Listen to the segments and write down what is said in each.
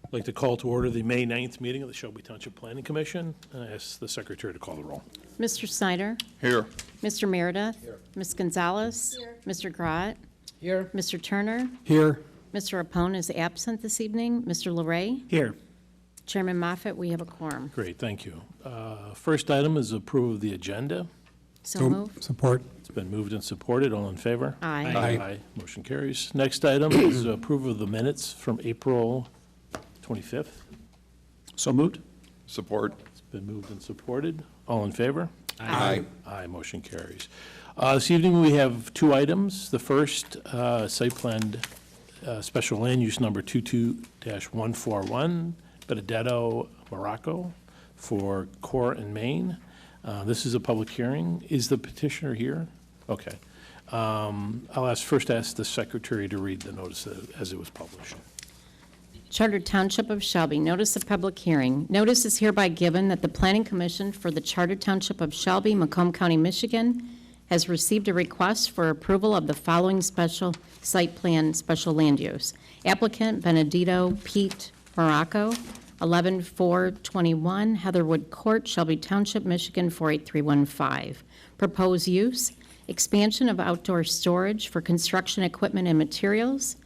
I'd like to call to order the May 9th meeting of the Shelby Township Planning Commission, and I ask the secretary to call the roll. Mr. Snyder? Here. Mr. Meredith? Here. Ms. Gonzalez? Here. Mr. Grott? Here. Mr. Turner? Here. Mr. Rapone is absent this evening. Mr. LeRae? Here. Chairman Moffett, we have a quorum. Great, thank you. First item is approval of the agenda. So moved. Support. It's been moved and supported. All in favor? Aye. Aye. Motion carries. Next item is approval of the minutes from April 25th. So moved. Support. It's been moved and supported. All in favor? Aye. Aye, motion carries. This evening, we have two items. The first, site plan special land use number 22-141, Benedetto, Morocco, for Core and Main. This is a public hearing. Is the petitioner here? Okay. I'll first ask the secretary to read the notice as it was published. Charter Township of Shelby, notice of public hearing. Notice is hereby given that the Planning Commission for the Charter Township of Shelby, Macomb County, Michigan, has received a request for approval of the following special site plan special land use. Applicant Benedetto Pete Morocco, 11421 Heatherwood Court, Shelby Township, Michigan 48315. Proposed use, expansion of outdoor storage for construction equipment and materials.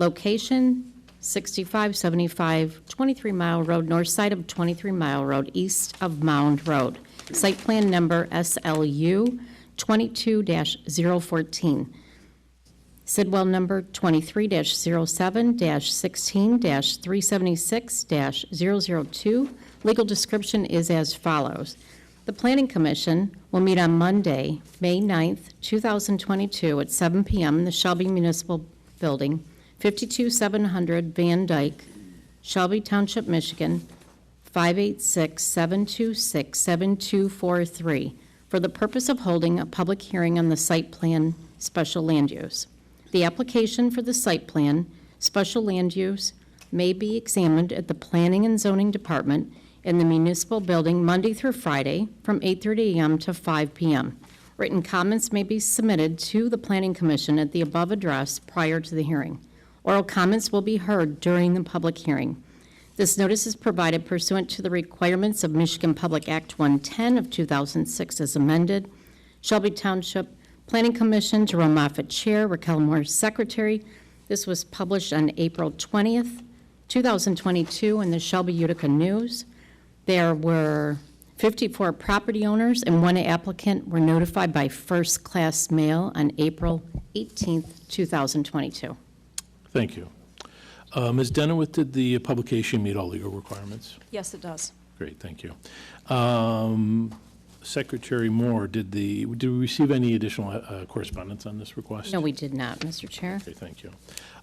Location, 6575 23 Mile Road, north side of 23 Mile Road, east of Mound Road. Site plan number SLU 22-014. Sidwell number 23-07-16-376-002. Legal description is as follows. The Planning Commission will meet on Monday, May 9th, 2022 at 7 p.m. in the Shelby Municipal Building, 52700 Van Dyke, Shelby Township, Michigan, 586-726-7243, for the purpose of holding a public hearing on the site plan special land use. The application for the site plan special land use may be examined at the Planning and Zoning Department in the municipal building Monday through Friday from 8:30 a.m. to 5 p.m. Written comments may be submitted to the Planning Commission at the above address prior to the hearing. Oral comments will be heard during the public hearing. This notice is provided pursuant to the requirements of Michigan Public Act 110 of 2006 as amended. Shelby Township Planning Commission, Jerome Moffett Chair, Raquel Moore Secretary. This was published on April 20th, 2022 in the Shelby Utica News. There were 54 property owners and one applicant were notified by first-class mail on April 18th, 2022. Thank you. Ms. Denowith, did the publication meet all legal requirements? Yes, it does. Great, thank you. Secretary Moore, did we receive any additional correspondence on this request? No, we did not, Mr. Chair. Okay, thank you.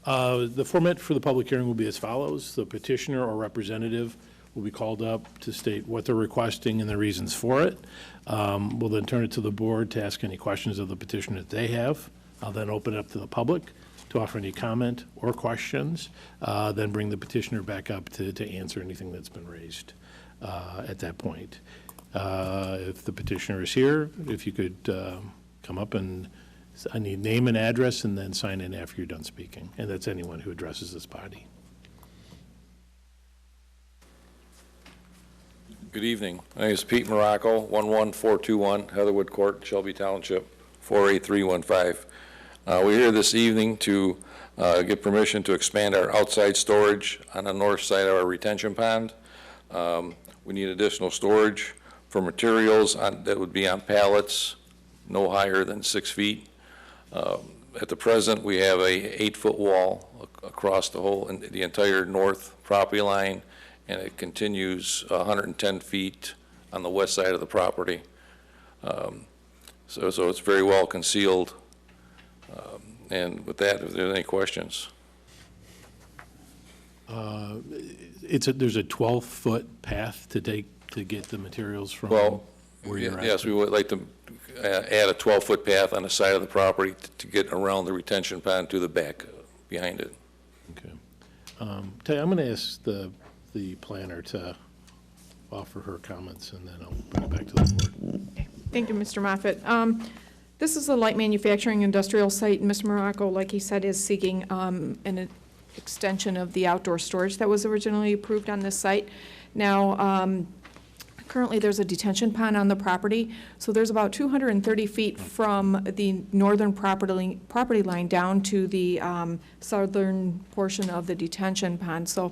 The format for the public hearing will be as follows. The petitioner or representative will be called up to state what they're requesting and the reasons for it. We'll then turn it to the board to ask any questions of the petitioner that they have. I'll then open it up to the public to offer any comment or questions, then bring the petitioner back up to answer anything that's been raised at that point. If the petitioner is here, if you could come up and I need name and address and then sign in after you're done speaking. And that's anyone who addresses this body. Good evening. My name is Pete Morocco, 11421 Heatherwood Court, Shelby Township, 48315. We're here this evening to get permission to expand our outside storage on the north side of our retention pond. We need additional storage for materials that would be on pallets, no higher than 6 feet. At the present, we have a 8-foot wall across the entire north property line, and it continues 110 feet on the west side of the property. So it's very well concealed. And with that, if there's any questions. There's a 12-foot path to get the materials from where you're at? Yes, we would like to add a 12-foot path on the side of the property to get around the retention pond to the back behind it. Okay. Tay, I'm going to ask the planner to offer her comments, and then I'll bring it back to the board. Thank you, Mr. Moffett. This is a light manufacturing industrial site, and Mr. Morocco, like he said, is seeking an extension of the outdoor storage that was originally approved on this site. Now, currently, there's a detention pond on the property, so there's about 230 feet from the northern property line down to the southern portion of the detention pond. So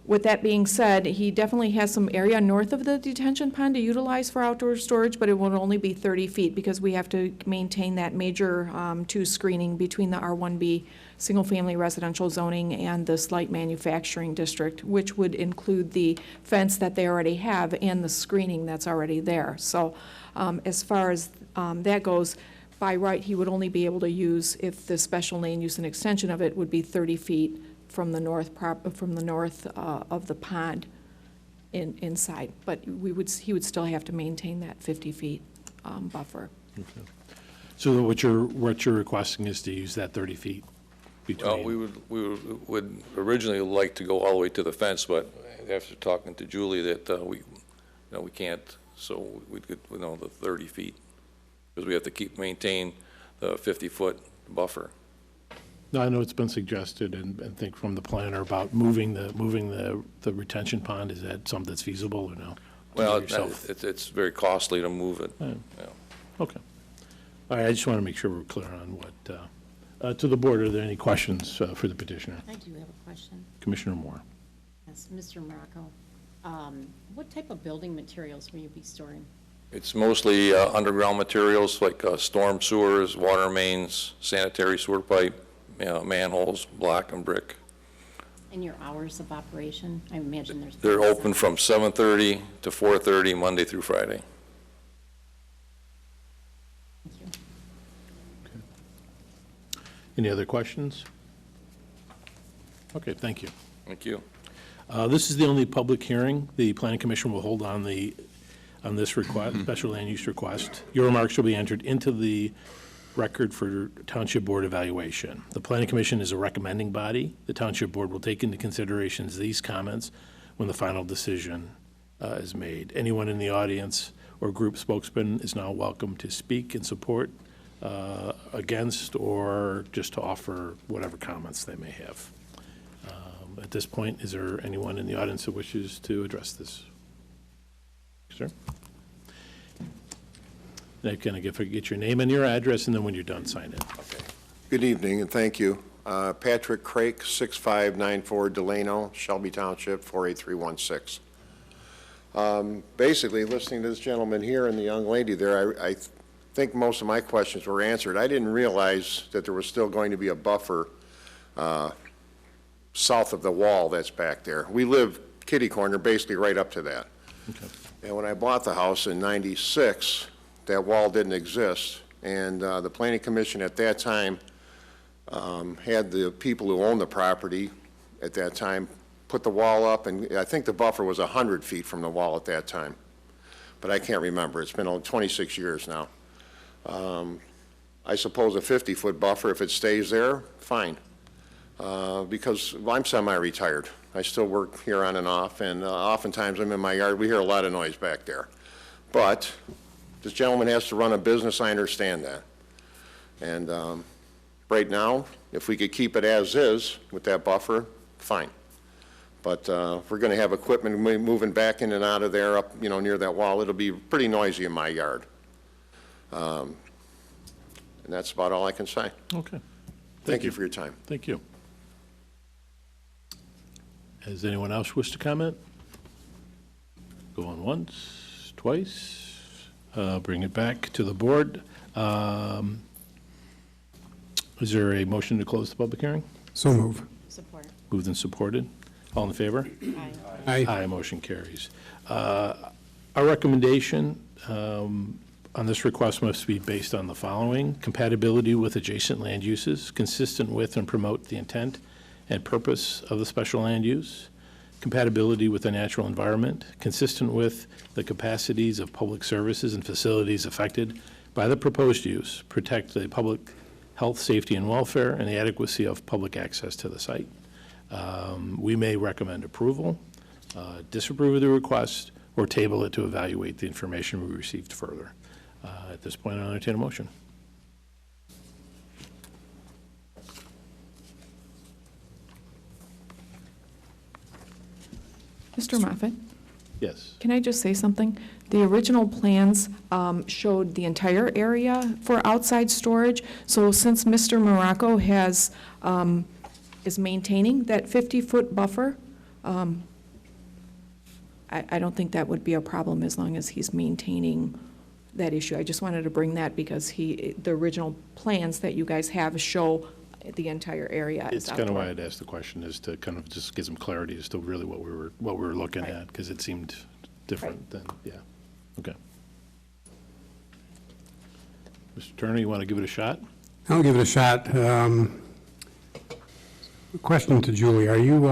with that being said, he definitely has some area north of the detention pond to utilize for outdoor storage, but it will only be 30 feet because we have to maintain that major 2 screening between the R1B single-family residential zoning and this light manufacturing district, which would include the fence that they already have and the screening that's already there. So as far as that goes, by right, he would only be able to use, if the special land use and extension of it would be 30 feet from the north of the pond inside. But he would still have to maintain that 50 feet buffer. Okay. So what you're requesting is to use that 30 feet between? Well, we would originally like to go all the way to the fence, but after talking to Julie that we can't, so we could, the 30 feet, because we have to maintain the 50-foot buffer. No, I know it's been suggested, and think from the planner about moving the retention pond. Is that something that's feasible or no? Well, it's very costly to move it. Yeah. Yeah. Okay. All right, I just want to make sure we're clear on what, to the board, are there any questions for the petitioner? I do have a question. Commissioner Moore. Yes, Mr. Morocco. What type of building materials will you be storing? It's mostly underground materials like storm sewers, water mains, sanitary sewer pipe, manholes, block and brick. And your hours of operation? I imagine there's... They're open from 7:30 to 4:30, Monday through Friday. Thank you. Any other questions? Okay, thank you. Thank you. This is the only public hearing the Planning Commission will hold on this request, special land use request. Your remarks will be entered into the record for Township Board evaluation. The Planning Commission is a recommending body. The Township Board will take into consideration these comments when the final decision is made. Anyone in the audience or group spokesman is now welcome to speak in support, against, or just to offer whatever comments they may have. At this point, is there anyone in the audience that wishes to address this? Sir? Now, can I get your name and your address, and then when you're done, sign it. Okay. Good evening, and thank you. Patrick Craik, 6594 Delano, Shelby Township, 48316. Basically, listening to this gentleman here and the young lady there, I think most of my questions were answered. I didn't realize that there was still going to be a buffer south of the wall that's back there. We live kitty corner, basically right up to that. Okay. And when I bought the house in '96, that wall didn't exist, and the Planning Commission at that time had the people who owned the property at that time put the wall up, and I think the buffer was 100 feet from the wall at that time, but I can't remember. It's been 26 years now. I suppose a 50-foot buffer, if it stays there, fine, because I'm semi-retired. I still work here on and off, and oftentimes I'm in my yard. We hear a lot of noise back there, but this gentleman has to run a business, I understand that. And right now, if we could keep it as is with that buffer, fine. But if we're going to have equipment moving back in and out of there up, near that wall, it'll be pretty noisy in my yard. And that's about all I can say. Okay. Thank you for your time. Thank you. Does anyone else wish to comment? Go on once, twice. Bring it back to the board. Is there a motion to close the public hearing? So move. Support. Moved and supported. All in favor? Aye. Aye. Motion carries. Our recommendation on this request must be based on the following: compatibility with adjacent land uses, consistent with and promote the intent and purpose of the special land use, compatibility with the natural environment, consistent with the capacities of public services and facilities affected by the proposed use, protect the public health, safety, and welfare, and the adequacy of public access to the site. We may recommend approval, disapprove of the request, or table it to evaluate the information we received further. At this point, I'll entertain a motion. Mr. Moffett, Yes. can I just say something? The original plans showed the entire area for outside storage, so since Mr. Morocco has, is maintaining that 50-foot buffer, I don't think that would be a problem as long as he's maintaining that issue. I just wanted to bring that because the original plans that you guys have show the entire area is It's kind of outdoor. why I'd asked the question, is to kind of just get some clarity as to really what we were looking Right. at, because it seemed different than, yeah. Okay. Mr. Turner, you want to give it a shot? I'll give it a shot. Question to Julie, are you,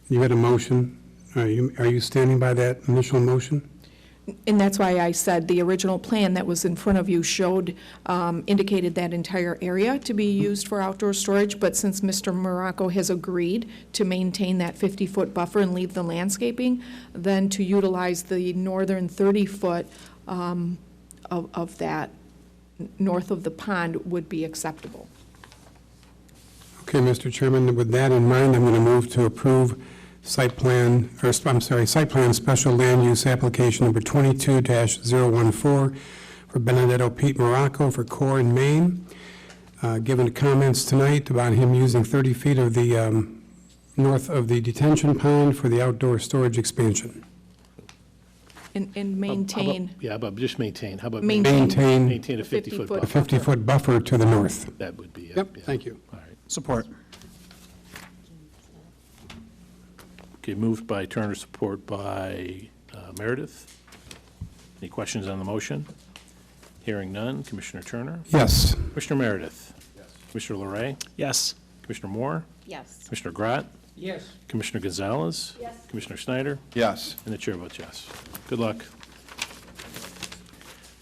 you had a motion? Are you standing by that initial motion? And that's why I said the original plan that was in front of you showed, indicated that entire area to be used for outdoor storage, but since Mr. Morocco has agreed to maintain that 50-foot buffer and leave the landscaping, then to utilize the northern 30-foot of that north of the pond would be acceptable. Okay, Mr. Chairman, with that in mind, I'm going to move to approve site plan special land use application number 22-014 for Benedetto Pete Morocco for Core in Maine. Given comments tonight about him using 30 feet of the north of the detention pond for the outdoor storage expansion. And maintain, Yeah, but just maintain, how about Maintain. maintain a 50-foot 50-foot A buffer? 50-foot buffer to the north. That would be it. Yep, yeah. thank you. All right. Support. Okay, moved by Turner, support by Meredith. Any questions on the motion? Hearing none. Commissioner Turner? Yes. Commissioner Meredith? Yes. Commissioner Larray? Yes. Commissioner Moore? Yes. Commissioner Grott? Yes. Commissioner Gonzalez? Yes. Commissioner Snyder? Yes. And the chair votes yes. Good luck.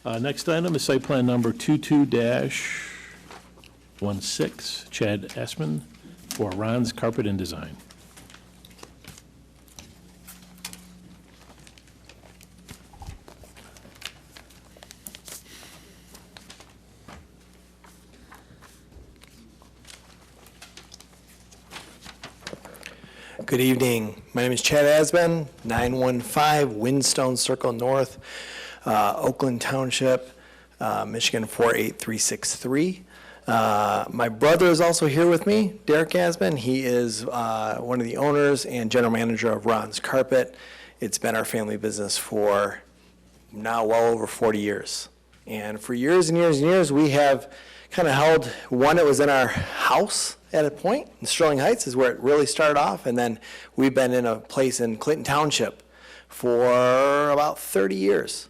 Next item is site plan number 22-16, Chad Essman for Ron's Carpet and Design. Good evening. My name is Chad Asben, 915 Windstone Circle North, Oakland Township, Michigan 48363. My brother is also here with me, Derek Asben. He is one of the owners and general manager of Ron's Carpet. It's been our family business for now well over 40 years. And for years and years and years, we have kind of held one that was in our house at a point, in Sterling Heights is where it really started off, and then we've been in a place in Clinton Township for about 30 years.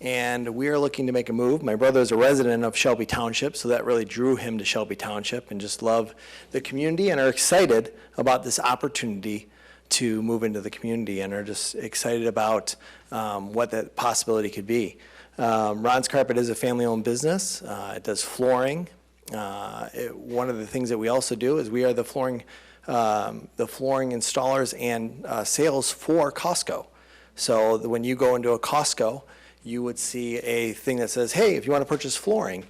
And we are looking to make a move. My brother is a resident of Shelby Township, so that really drew him to Shelby Township, and just love the community and are excited about this opportunity to move into the community, and are just excited about what that possibility could be. Ron's Carpet is a family-owned business. It does flooring. One of the things that we also do is we are the flooring installers and sales for Costco. So when you go into a Costco, you would see a thing that says, hey, if you want to purchase flooring,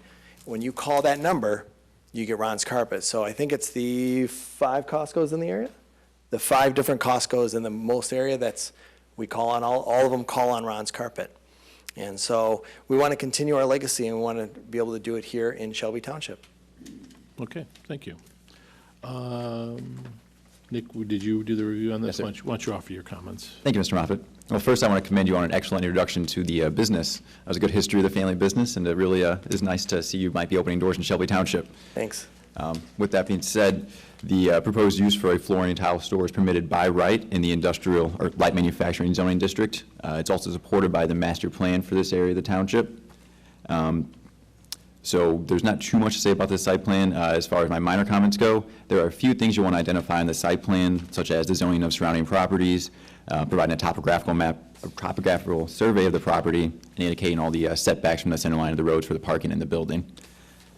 when you call that number, you get Ron's Carpet. So I think it's the 5 Costcos in the area, the 5 different Costcos in the most area we call on, all of them call on Ron's Carpet. And so we want to continue our legacy, and we want to be able to do it here in Shelby Township. Okay, thank you. Nick, did you do the review on this? Yes, sir. Why don't you offer your comments? Thank you, Mr. Moffett. Well, first, I want to commend you on an excellent introduction to the business. That was a good history of the family business, and it really is nice to see you might be opening doors in Shelby Township. Thanks. With that being said, the proposed use for a flooring and tile store is permitted by right in the industrial or light manufacturing zoning district. It's also supported by the master plan for this area of the township. So there's not too much to say about this site plan as far as my minor comments go. There are a few things you want to identify in the site plan, such as the zoning of surrounding properties, providing a topographical map, a topographical survey of the property, and indicating all the setbacks from the center line of the roads for the parking in the building.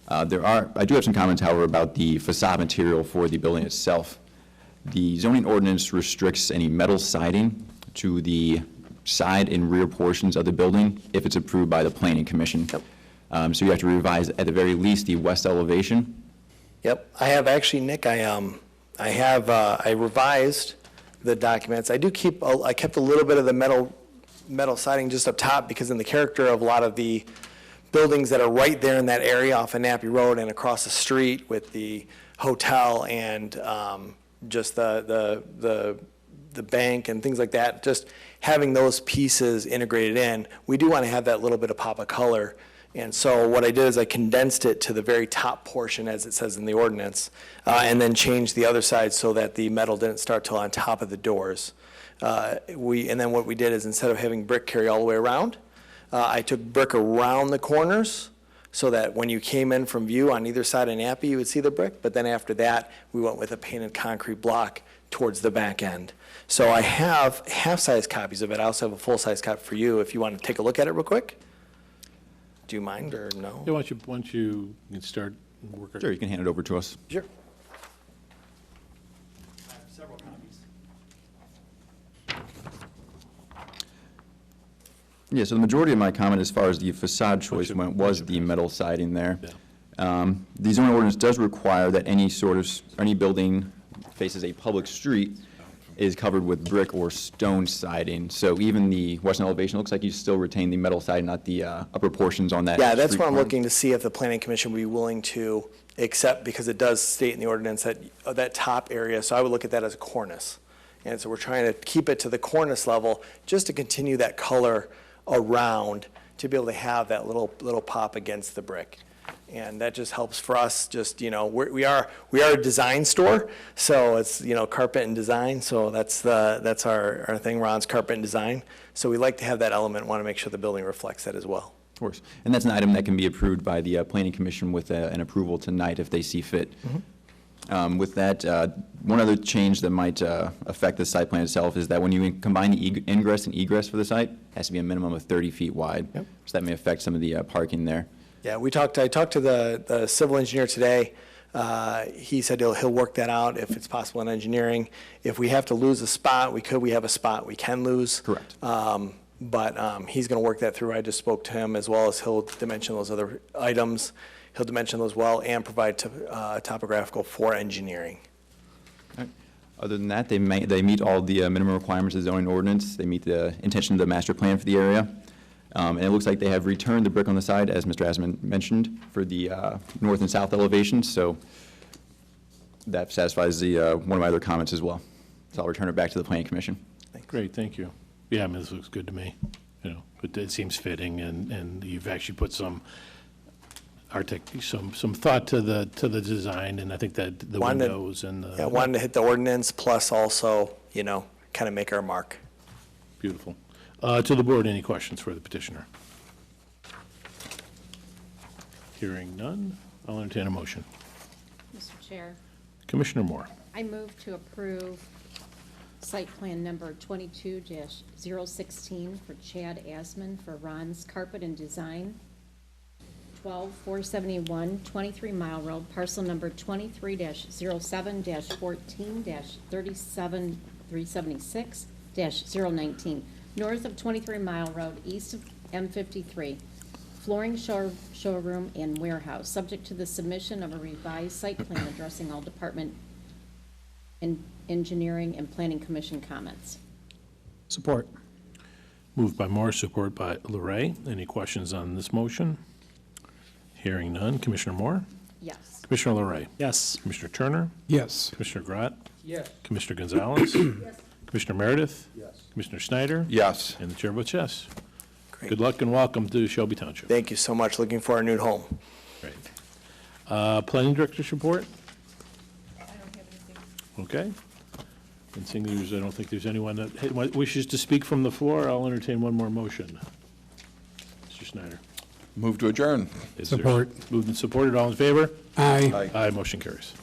I do have some comments, however, about the facade material for the building itself. The zoning ordinance restricts any metal siding to the side and rear portions of the building if it's approved by the Planning Commission. Yep. So you have to revise, at the very least, the west elevation. Yep, I have actually, Nick, I revised the documents. I kept a little bit of the metal siding just up top because in the character of a lot of the buildings that are right there in that area off of Nappy Road and across the street with the hotel and just the bank and things like that, just having those pieces integrated in, we do want to have that little bit of pop of color. And so what I did is I condensed it to the very top portion, as it says in the ordinance, and then changed the other side so that the metal didn't start till on top of the doors. And then what we did is instead of having brick carry all the way around, I took brick around the corners so that when you came in from view on either side of Nappy, you would see the brick. But then after that, we went with a painted concrete block towards the back end. So I have half-size copies of it. I also have a full-size copy for you if you want to take a look at it real quick. Do you mind or no? Yeah, once you can start working. Sure, you can hand it over to us. Sure. Several copies. Yeah, so the majority of my comment as far as the facade choice went was the metal siding there. The zoning ordinance does require that any building faces a public street is covered with brick or stone siding. So even the western elevation looks like you still retain the metal siding, not the upper portions on that. Yeah, that's street what I'm corner. looking to see if the planning commission would be willing to accept, because it does state in the ordinance that that top area, so I would look at that as a cornice. And so we're trying to keep it to the cornice level, just to continue that color around, to be able to have that little pop against the brick. And that just helps for us, just, we are a design store, so it's, carpet and design, so that's our thing, Ron's Carpet and Design. So we like to have that element, want to make sure the building reflects that as well. Of course. And that's an item that can be approved by the planning commission with an approval tonight if they see fit. With that, one other change that might affect the site plan itself is that when you combine the ingress and egress for the site, it has to be a minimum of 30 feet wide. Yep. So that may affect some of the parking there. Yeah, I talked to the civil engineer today. He said he'll work that out if it's possible in engineering. If we have to lose a spot, we have a spot we can lose. Correct. But he's going to work that through. I just spoke to him, as well as he'll dimension those other items. He'll dimension those well and provide topographical for engineering. Other than that, they meet all the minimum requirements of the zoning ordinance. They meet the intention of the master plan for the area. And it looks like they have returned the brick on the side, as Mr. Asman mentioned, for the north and south elevations. So that satisfies one of my other comments as well. So I'll return it back to the planning commission. Great, thank you. Yeah, I mean, this looks good to me, but it seems fitting, and you've actually put some thought to the design, and I think that the windows and the. Yeah, wanted to hit the ordinance, plus also, kind of make our mark. Beautiful. To the board, any questions for the petitioner? Hearing none, I'll entertain a motion. Mr. Chair, Commissioner Moore. I move to approve site plan number 22-016 for Chad Asman for Ron's Carpet and Design, 12471 23 Mile Road, parcel number 23-07-14-37376-019, north of 23 Mile Road, east of M53, flooring showroom and warehouse, subject to the submission of a revised site plan addressing all department and engineering and planning commission comments. Support. Moved by Moore, support by LeRae. Any questions on this motion? Hearing none. Commissioner Moore? Yes. Commissioner LeRae? Yes. Commissioner Turner? Yes. Commissioner Grott? Yes. Commissioner Gonzalez? Yes. Commissioner Meredith? Yes. Commissioner Snyder? Yes. And the chair votes yes. Great. Good luck and welcome to Shelby Township. Thank you so much. Looking for our new home. Great. Planning Director's report? I don't have anything. Okay. And seeing I don't think there's anyone that wishes to speak from the floor, I'll entertain one more motion. Mr. Snyder. Move to adjourn. Is there- Support. Moved and supported, all in favor? Aye. Aye, motion carries.